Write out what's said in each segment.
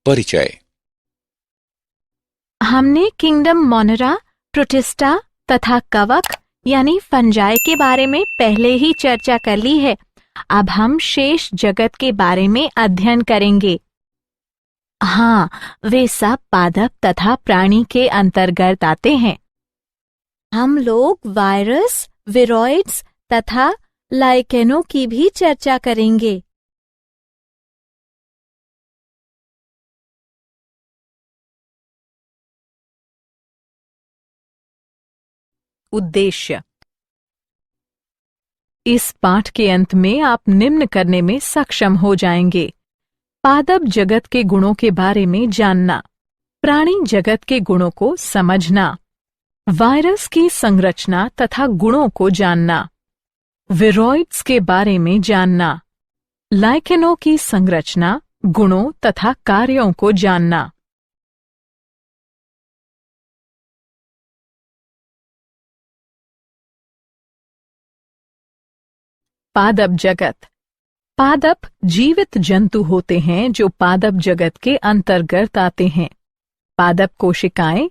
परिचय। हमने kingdom Monera, protista तथा कवक यानी फंजाई के बारे में पहले ही चर्चा कर ली है। अब हम शेष जगत के बारे में अध्ययन करेंगे। हाँ, वे सब पादप तथा प्राणी के अंतर्गत आते हैं। हम लोग वायरस, विरोइड्स तथा लाइकेनों की भी चर्चा करेंगे। उद्देश्य। इस पाठ के अंत में आप निम्न करने में सक्षम हो जाएंगे: पादप जगत के गुणों के बारे में जानना, प्राणी जगत के गुणों को समझना, वायरस की संरचना तथा गुणों को जानना, विरोइड्स के बारे में जानना, लाइकेनों की संरचना, गुणों तथा कार्यों को जानना। पादप जगत। पादप जीवित जंतु होते हैं जो पादप जगत के अंतर्गत आते हैं। पादप कोशिकाएं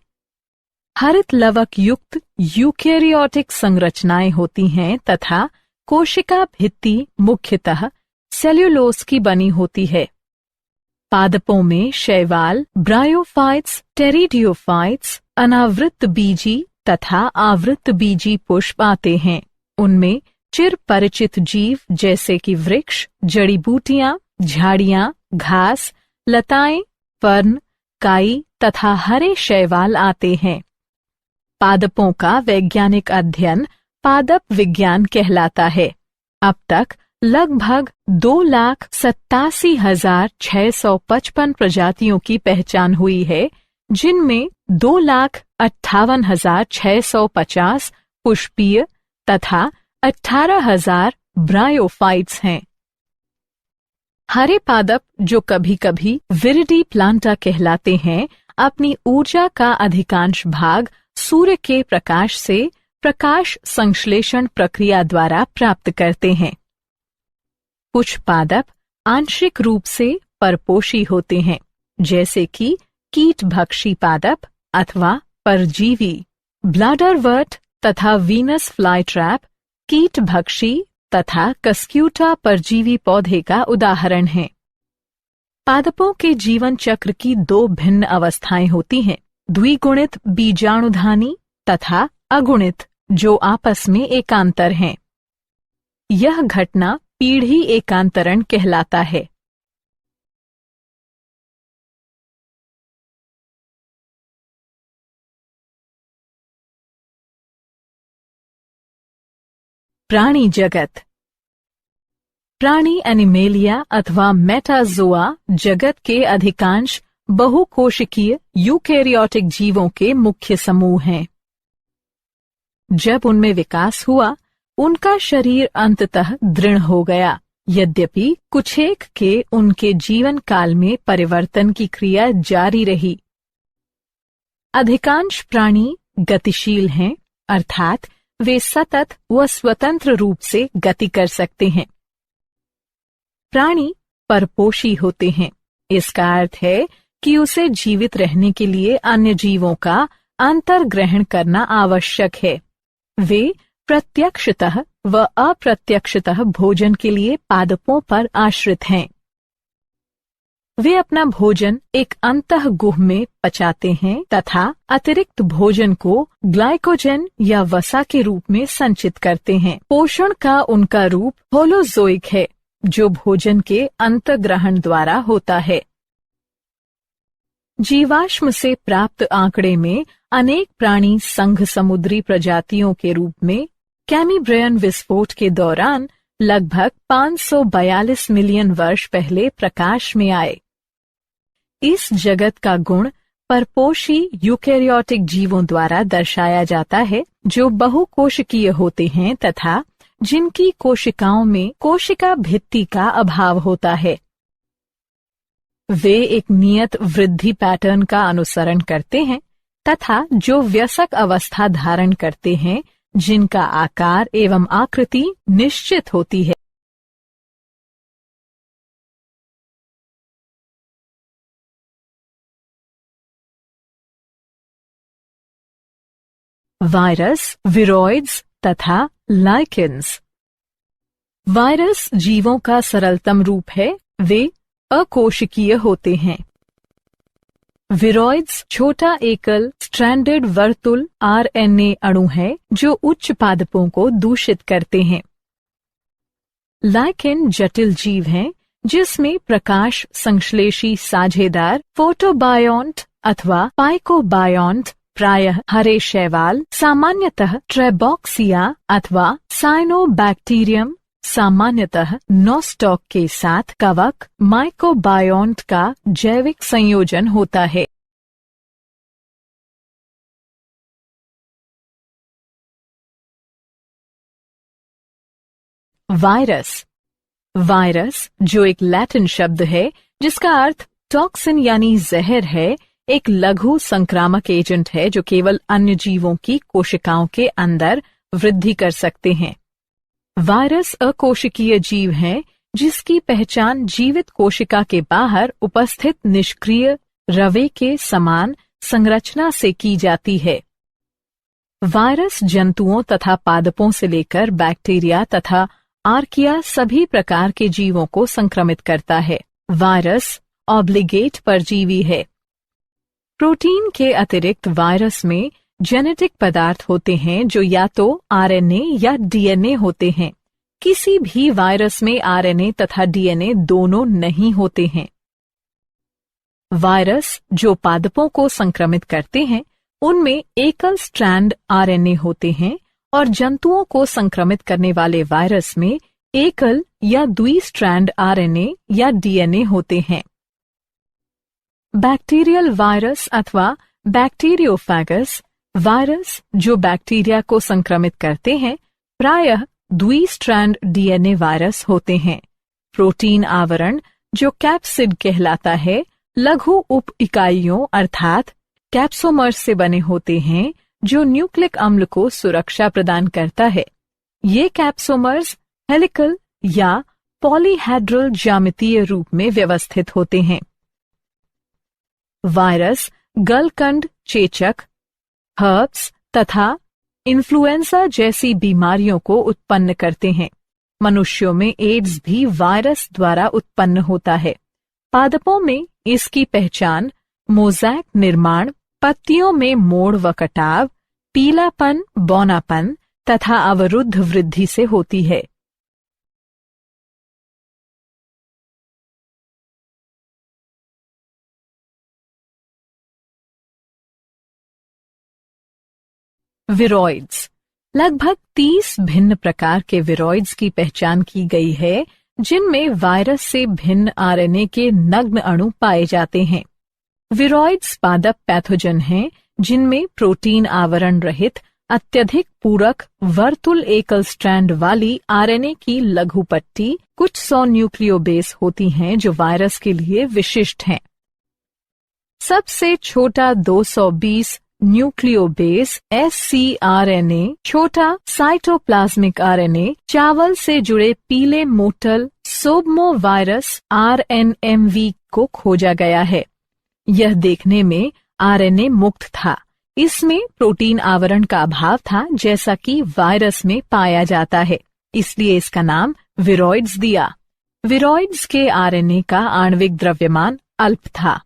हरित लवक युक्त यूकेरियोटिक संरचनाएं होती हैं तथा कोशिका भित्ति मुख्यतः सेल्यूलोज की बनी होती है। पादपों में शैवाल, ब्रायोफाइट्स, टेरिडियोफाइट्स, अनावृत बीजी तथा आवृत बीजी पुष्प आते हैं। उनमें चिर परिचित जीव जैसे कि वृक्ष, जड़ी बूटियां, झाड़ियां, घास, लताएं, फर्न, काई तथा हरे शैवाल आते हैं। पादपों का वैज्ञानिक अध्ययन पादप विज्ञान कहलाता है। अब तक लगभग 2,87,655 प्रजातियों की पहचान हुई है, जिनमें 2,58,650 पुष्पीय तथा 18,000 ब्रायोफाइट्स हैं। हरे पादप, जो कभी कभी विरिडी प्लांटा कहलाते हैं, अपनी ऊर्जा का अधिकांश भाग सूर्य के प्रकाश से प्रकाश संश्लेषण प्रक्रिया द्वारा प्राप्त करते हैं। कुछ पादप आंशिक रूप से परपोषी होते हैं, जैसे कि कीटभक्षी पादप अथवा परजीवी। ब्लाडरवर्ट तथा वीनस फ्लाईट्रैप कीटभक्षी तथा कस्क्यूटा परजीवी पौधे का उदाहरण है। पादपों के जीवन चक्र की दो भिन्न अवस्थाएं होती हैं: द्विगुणित बीजाणुधानी तथा अगुणित, जो आपस में एकांतर हैं। यह घटना पीढ़ी एकांतरण कहलाता है। प्राणी जगत। प्राणी एनिमेलिया अथवा मेटाजोआ जगत के अधिकांश बहुकोशिकीय यूकेरियोटिक जीवों के मुख्य समूह हैं। जब उनमें विकास हुआ, उनका शरीर अंततः दृढ़ हो गया। यद्यपि कुछेक के उनके जीवन काल में परिवर्तन की क्रिया जारी रही। अधिकांश प्राणी गतिशील हैं, अर्थात वे सतत व स्वतंत्र रूप से गति कर सकते हैं। प्राणी परपोषी होते हैं। इसका अर्थ है कि उसे जीवित रहने के लिए अन्य जीवों का अंतर्ग्रहण करना आवश्यक है। वे प्रत्यक्षतः व अप्रत्यक्षतः भोजन के लिए पादपों पर आश्रित हैं। वे अपना भोजन एक अंतःगुह में पचाते हैं तथा अतिरिक्त भोजन को ग्लाइकोजन या वसा के रूप में संचित करते हैं। पोषण का उनका रूप होलोजोइक है, जो भोजन के अंतर्ग्रहण द्वारा होता है। जीवाश्म से प्राप्त आंकड़े में अनेक प्राणी संघ समुद्री प्रजातियों के रूप में कैम्ब्रियन विस्फोट के दौरान लगभग 542 मिलियन वर्ष पहले प्रकाश में आए। इस जगत का गुण परपोषी यूकेरियोटिक जीवों द्वारा दर्शाया जाता है, जो बहुकोशिकीय होते हैं तथा जिनकी कोशिकाओं में कोशिका भित्ति का अभाव होता है। वे एक नियत वृद्धि पैटर्न का अनुसरण करते हैं तथा जो व्यस्क अवस्था धारण करते हैं, जिनका आकार एवं आकृति निश्चित होती है। वायरस, विरोइड्स तथा लाइकेन्स। वायरस जीवों का सरलतम रूप है। वे अकोशिकीय होते हैं। विरोइड्स छोटा एकल स्ट्रैंडेड वर्तुल आरएनए अणु है जो उच्च पादपों को दूषित करते हैं। लाइकेन जटिल जीव हैं जिसमें प्रकाश संश्लेषी साझेदार फोटोबायोन्ट अथवा पाइकोबायोन्ट प्रायः हरे शैवाल, सामान्यतः ट्रेबॉक्सिया अथवा साइनोबैक्टीरियम, सामान्यतः नोस्टॉक के साथ कवक माइकोबायोन्ट का जैविक संयोजन होता है। वायरस। वायरस, जो एक लैटिन शब्द है जिसका अर्थ टॉक्सिन यानी जहर है, एक लघु संक्रामक एजेंट है जो केवल अन्य जीवों की कोशिकाओं के अंदर वृद्धि कर सकते हैं। वायरस अकोशिकीय जीव है जिसकी पहचान जीवित कोशिका के बाहर उपस्थित निष्क्रिय रवे के समान संरचना से की जाती है। वायरस जंतुओं तथा पादपों से लेकर बैक्टीरिया तथा आर्किया सभी प्रकार के जीवों को संक्रमित करता है। वायरस ऑब्लिगेट परजीवी है। प्रोटीन के अतिरिक्त वायरस में जेनेटिक पदार्थ होते हैं जो या तो आरएनए या डीएनए होते हैं। किसी भी वायरस में आरएनए तथा डीएनए दोनों नहीं होते हैं। वायरस जो पादपों को संक्रमित करते हैं उनमें एकल स्ट्रैंड आरएनए होते हैं और जंतुओं को संक्रमित करने वाले वायरस में एकल या द्विस्ट्रैंड आरएनए या डीएनए होते हैं। बैक्टीरियल वायरस अथवा बैक्टीरियोफेगस वायरस जो बैक्टीरिया को संक्रमित करते हैं प्रायः द्विस्ट्रैंड डीएनए वायरस होते हैं। प्रोटीन आवरण जो कैप्सिड कहलाता है लघु उप इकाइयों अर्थात कैप्सोमर्स से बने होते हैं जो न्यूक्लिक अम्ल को सुरक्षा प्रदान करता है। ये कैप्सोमर्स हेलिकल या पॉलीहेड्रल ज्यामितीय रूप में व्यवस्थित होते हैं। वायरस गलकंड चेचक, हर्प्स तथा इन्फ्लुएंजा जैसी बीमारियों को उत्पन्न करते हैं। मनुष्यों में एड्स भी वायरस द्वारा उत्पन्न होता है। पादपों में इसकी पहचान मोज़ैक निर्माण, पत्तियों में मोड़ व कटाव, पीलापन, बौनापन तथा अवरुद्ध वृद्धि से होती है। विरोइड्स। लगभग 30 भिन्न प्रकार के विरोइड्स की पहचान की गई है जिनमें वायरस से भिन्न आरएनए के नग्न अणु पाए जाते हैं। विरोइड्स पादप पैथोजन हैं जिनमें प्रोटीन आवरण रहित अत्यधिक पूरक वर्तुल एकल स्ट्रैंड वाली आरएनए की लघु पट्टी कुछ 100 न्यूक्लियोबेस होती हैं जो वायरस के लिए विशिष्ट हैं। सबसे छोटा 220 न्यूक्लियोबेस ScRNA छोटा साइटोप्लाज्मिक आरएनए चावल से जुड़े पीले मोटल सोब्मोवायरस RNMV को खोजा गया है। यह देखने में आरएनए मुक्त था। इसमें प्रोटीन आवरण का अभाव था जैसा कि वायरस में पाया जाता है, इसलिए इसका नाम विरोइड्स दिया। विरोइड्स के आरएनए का आणविक द्रव्यमान अल्प था।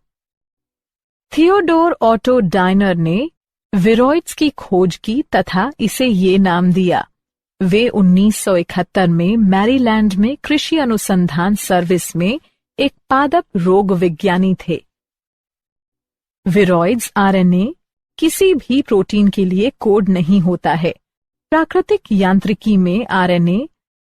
थियोडोर ऑटो डायनर ने विरोइड्स की खोज की तथा इसे ये नाम दिया। वे 1971 में मैरीलैंड में कृषि अनुसंधान सर्विस में एक पादप रोग विज्ञानी थे। विरोइड्स आरएनए किसी भी प्रोटीन के लिए कोड नहीं होता है। प्राकृतिक यांत्रिकी में आरएनए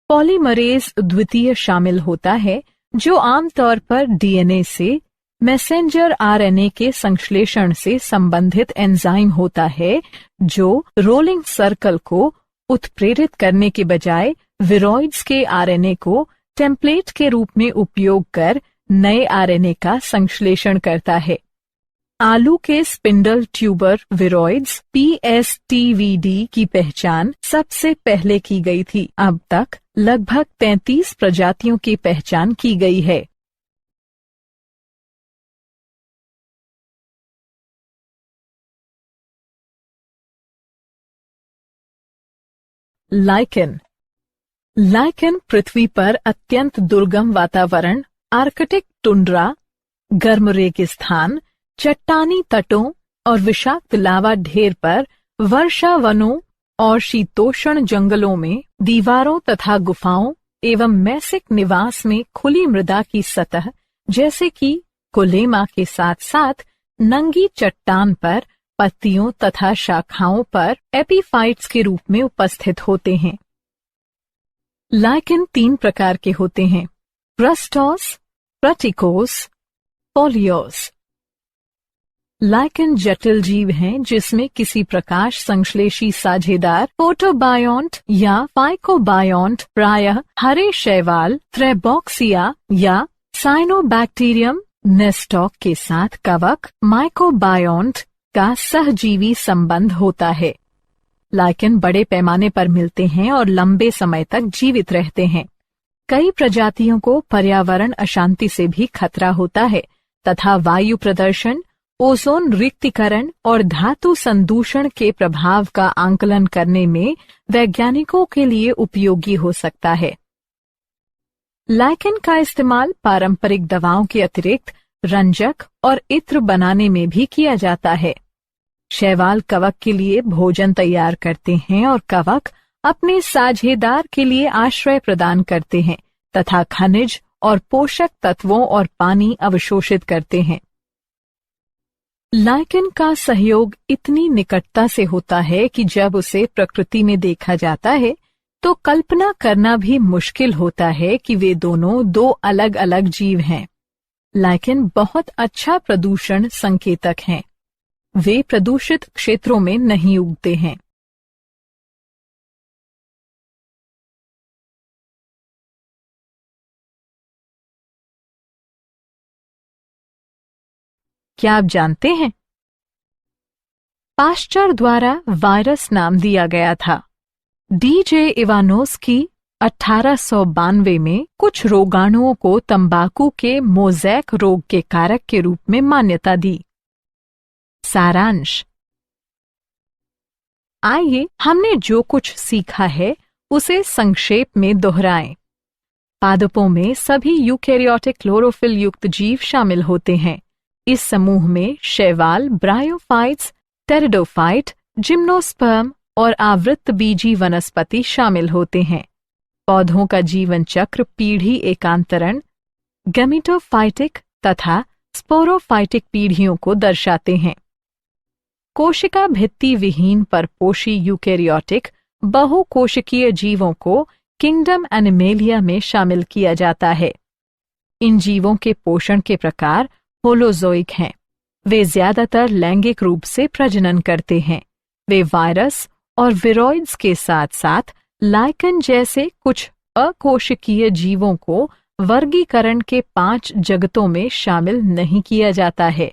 पॉलीमरेज द्वितीय शामिल होता है जो आमतौर पर डीएनए से मैसेंजर आरएनए के संश्लेषण से संबंधित एंजाइम होता है जो रोलिंग सर्कल को उत्प्रेरित करने के बजाय विरोइड्स के आरएनए को टेम्पलेट के रूप में उपयोग कर नए आरएनए का संश्लेषण करता है। आलू के स्पिंडल ट्यूबर विरोइड्स PSTVD की पहचान सबसे पहले की गई थी। अब तक लगभग 33 प्रजातियों की पहचान की गई है। लाइकेन। लाइकेन पृथ्वी पर अत्यंत दुर्गम वातावरण, आर्कटिक टुंड्रा, गर्म रेगिस्तान, चट्टानी तटों और विषाक्त लावा ढेर पर वर्षा वनों और शीतोष्ण जंगलों में दीवारों तथा गुफाओं एवं मैसिक निवास में खुली मृदा की सतह जैसे कि कोलेमा के साथ साथ नंगी चट्टान पर पत्तियों तथा शाखाओं पर एपीफाइट्स के रूप में उपस्थित होते हैं। लाइकेन 3 प्रकार के होते हैं: प्रस्टोस, प्रटिकोस, पोलियोस। लाइकेन जटिल जीव हैं जिसमें किसी प्रकाश संश्लेषी साझेदार फोटोबायोन्ट या फाइकोबायोन्ट प्रायः हरे शैवाल, थ्रेबॉक्सिया या साइनोबैक्टीरियम नेस्टॉक के साथ कवक माइकोबायोन्ट का सहजीवी संबंध होता है। लाइकेन बड़े पैमाने पर मिलते हैं और लंबे समय तक जीवित रहते हैं। कई प्रजातियों को पर्यावरण अशांति से भी खतरा होता है तथा वायु प्रदूषण, ओजोन रिक्तीकरण और धातु संदूषण के प्रभाव का आंकलन करने में वैज्ञानिकों के लिए उपयोगी हो सकता है। लाइकेन का इस्तेमाल पारंपरिक दवाओं के अतिरिक्त रंजक और इत्र बनाने में भी किया जाता है। शैवाल कवक के लिए भोजन तैयार करते हैं और कवक अपने साझेदार के लिए आश्रय प्रदान करते हैं तथा खनिज और पोषक तत्वों और पानी अवशोषित करते हैं। लाइकेन का सहयोग इतनी निकटता से होता है कि जब उसे प्रकृति में देखा जाता है तो कल्पना करना भी मुश्किल होता है कि वे दोनों 2 अलग अलग जीव हैं। लाइकेन बहुत अच्छा प्रदूषण संकेतक हैं। वे प्रदूषित क्षेत्रों में नहीं उगते हैं। क्या आप जानते हैं? पाश्चर द्वारा वायरस नाम दिया गया था। DJ इवानोस्की 1892 में कुछ रोगाणुओं को तंबाकू के मोज़ैक रोग के कारक के रूप में मान्यता दी। सारांश। आइए हमने जो कुछ सीखा है उसे संक्षेप में दोहराएं। पादपों में सभी यूकेरियोटिक क्लोरोफिल युक्त जीव शामिल होते हैं। इस समूह में शैवाल, ब्रायोफाइट्स, टेरिडोफाइट, जिम्नोस्पर्म और आवृत्त बीजी वनस्पति शामिल होते हैं। पौधों का जीवन चक्र पीढ़ी एकांतरण, गैमेटोफाइटिक तथा स्पोरोफाइटिक पीढ़ियों को दर्शाते हैं। कोशिका भित्ति विहीन परपोषी यूकेरियोटिक बहुकोशिकीय जीवों को किंगडम एनिमेलिया में शामिल किया जाता है। इन जीवों के पोषण के प्रकार होलोजोइक हैं। वे ज्यादातर लैंगिक रूप से प्रजनन करते हैं। वे वायरस और विरोइड्स के साथ साथ लाइकेन जैसे कुछ अकोशिकीय जीवों को वर्गीकरण के 5 जगतों में शामिल नहीं किया जाता है।